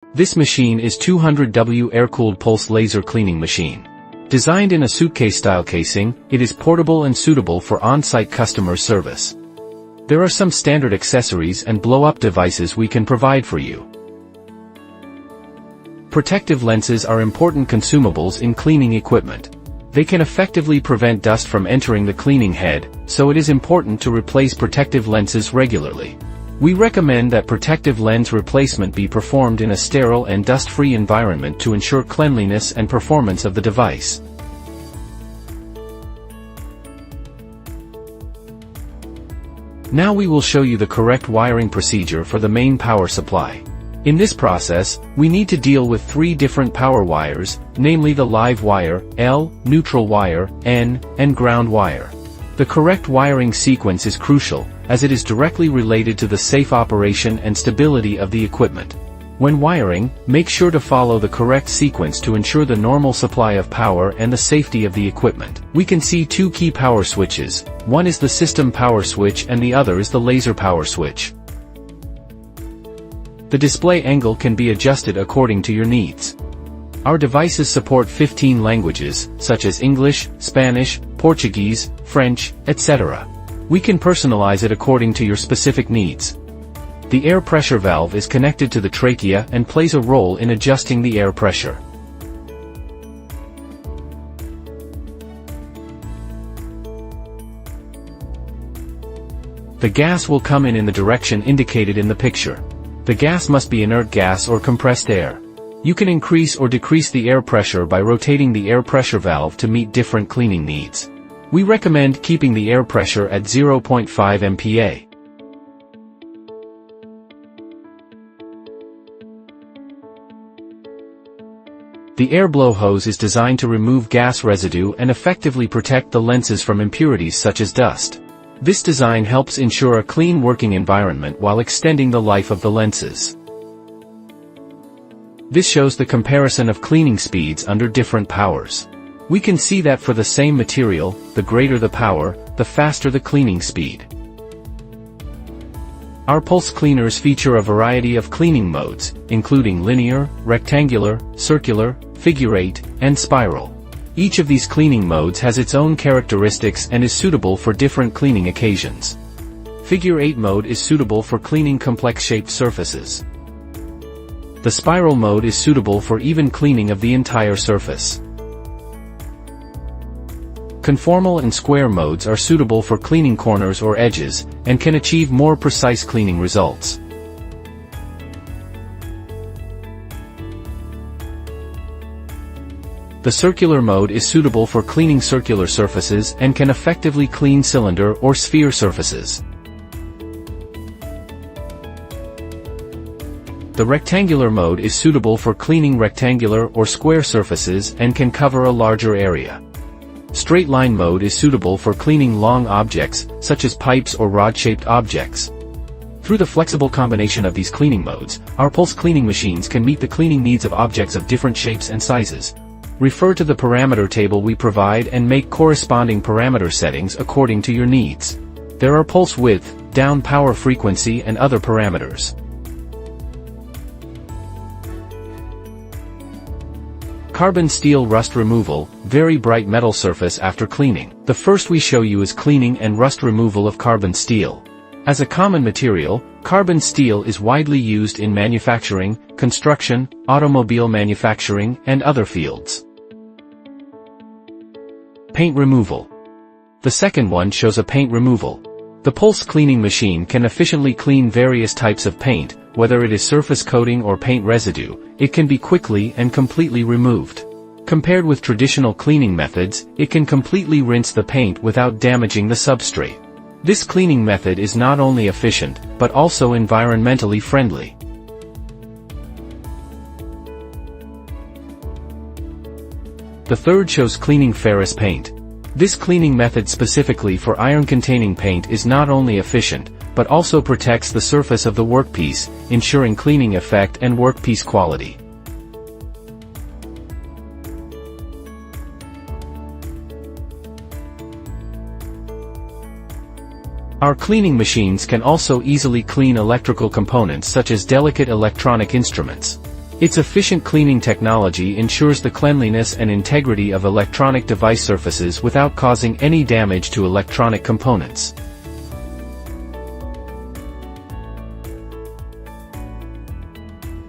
This machine is 200W air-cooled pulse laser cleaning machine. Designed in a suitcase-style casing, it is portable and suitable for on-site customer service. There are some standard accessories and blow-up devices we can provide for you. Protective lenses are important consumables in cleaning equipment. They can effectively prevent dust from entering the cleaning head, so it is important to replace protective lenses regularly. We recommend that protective lens replacement be performed in a sterile and dust-free environment to ensure cleanliness and performance of the device. Now we will show you the correct wiring procedure for the main power supply. In this process, we need to deal with 3 different power wires, namely the live wire, L, neutral wire, N, and ground wire. The correct wiring sequence is crucial, as it is directly related to the safe operation and stability of the equipment. When wiring, make sure to follow the correct sequence to ensure the normal supply of power and the safety of the equipment. We can see 2 key power switches, one is the system power switch and the other is the laser power switch. The display angle can be adjusted according to your needs. Our devices support 15 languages, such as English, Spanish, Portuguese, French, etc. We can personalize it according to your specific needs. The air pressure valve is connected to the trachea and plays a role in adjusting the air pressure. The gas will come in the direction indicated in the picture. The gas must be inert gas or compressed air. You can increase or decrease the air pressure by rotating the air pressure valve to meet different cleaning needs. We recommend keeping the air pressure at 0.5 MPa. The air blow hose is designed to remove gas residue and effectively protect the lenses from impurities such as dust. This design helps ensure a clean working environment while extending the life of the lenses. This shows the comparison of cleaning speeds under different powers. We can see that for the same material, the greater the power, the faster the cleaning speed. Our pulse cleaners feature a variety of cleaning modes, including linear, rectangular, circular, figure 8, and spiral. Each of these cleaning modes has its own characteristics and is suitable for different cleaning occasions. Figure 8 mode is suitable for cleaning complex-shaped surfaces. The spiral mode is suitable for even cleaning of the entire surface. Conformal and square modes are suitable for cleaning corners or edges, and can achieve more precise cleaning results. The circular mode is suitable for cleaning circular surfaces and can effectively clean cylinder or sphere surfaces. The rectangular mode is suitable for cleaning rectangular or square surfaces and can cover a larger area. Straight line mode is suitable for cleaning long objects, such as pipes or rod-shaped objects. Through the flexible combination of these cleaning modes, our pulse cleaning machines can meet the cleaning needs of objects of different shapes and sizes. Refer to the parameter table we provide and make corresponding parameter settings according to your needs. There are pulse width, down power frequency and other parameters. Carbon steel rust removal, very bright metal surface after cleaning. The first we show you is cleaning and rust removal of carbon steel. As a common material, carbon steel is widely used in manufacturing, construction, automobile manufacturing, and other fields. Paint removal. The second one shows a paint removal. The pulse cleaning machine can efficiently clean various types of paint, whether it is surface coating or paint residue. It can be quickly and completely removed. Compared with traditional cleaning methods, it can completely rinse the paint without damaging the substrate. This cleaning method is not only efficient, but also environmentally friendly. The third shows cleaning ferrous paint. This cleaning method specifically for iron-containing paint is not only efficient, but also protects the surface of the workpiece, ensuring cleaning effect and workpiece quality. Our cleaning machines can also easily clean electrical components such as delicate electronic instruments. Its efficient cleaning technology ensures the cleanliness and integrity of electronic device surfaces without causing any damage to electronic components.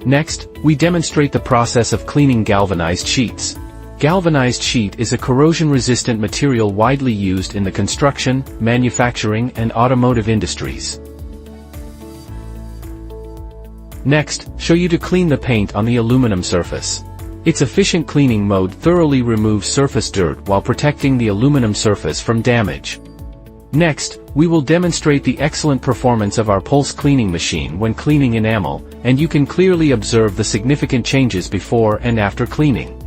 Next, we demonstrate the process of cleaning galvanized sheets. Galvanized sheet is a corrosion-resistant material widely used in the construction, manufacturing, and automotive industries. Next, show you to clean the paint on the aluminum surface. Its efficient cleaning mode thoroughly removes surface dirt while protecting the aluminum surface from damage. Next, we will demonstrate the excellent performance of our pulse cleaning machine when cleaning enamel, and you can clearly observe the significant changes before and after cleaning.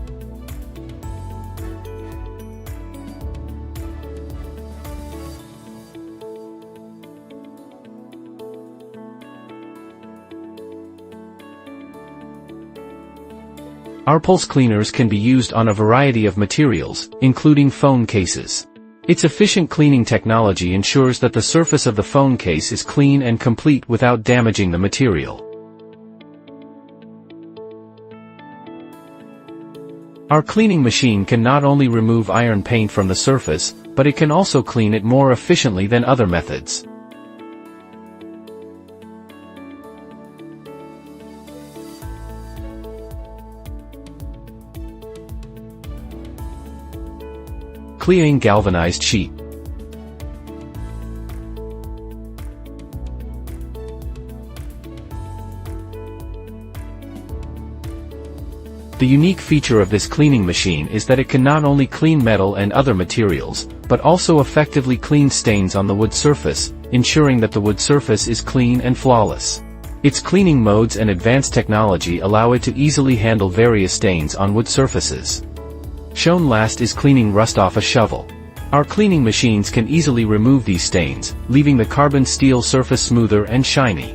Our pulse cleaners can be used on a variety of materials, including phone cases. Its efficient cleaning technology ensures that the surface of the phone case is clean and complete without damaging the material. Our cleaning machine can not only remove iron paint from the surface, but it can also clean it more efficiently than other methods. Cleaning galvanized sheet. The unique feature of this cleaning machine is that it can not only clean metal and other materials, but also effectively clean stains on the wood surface, ensuring that the wood surface is clean and flawless. Its cleaning modes and advanced technology allow it to easily handle various stains on wood surfaces. Shown last is cleaning rust off a shovel. Our cleaning machines can easily remove these stains, leaving the carbon steel surface smoother and shiny.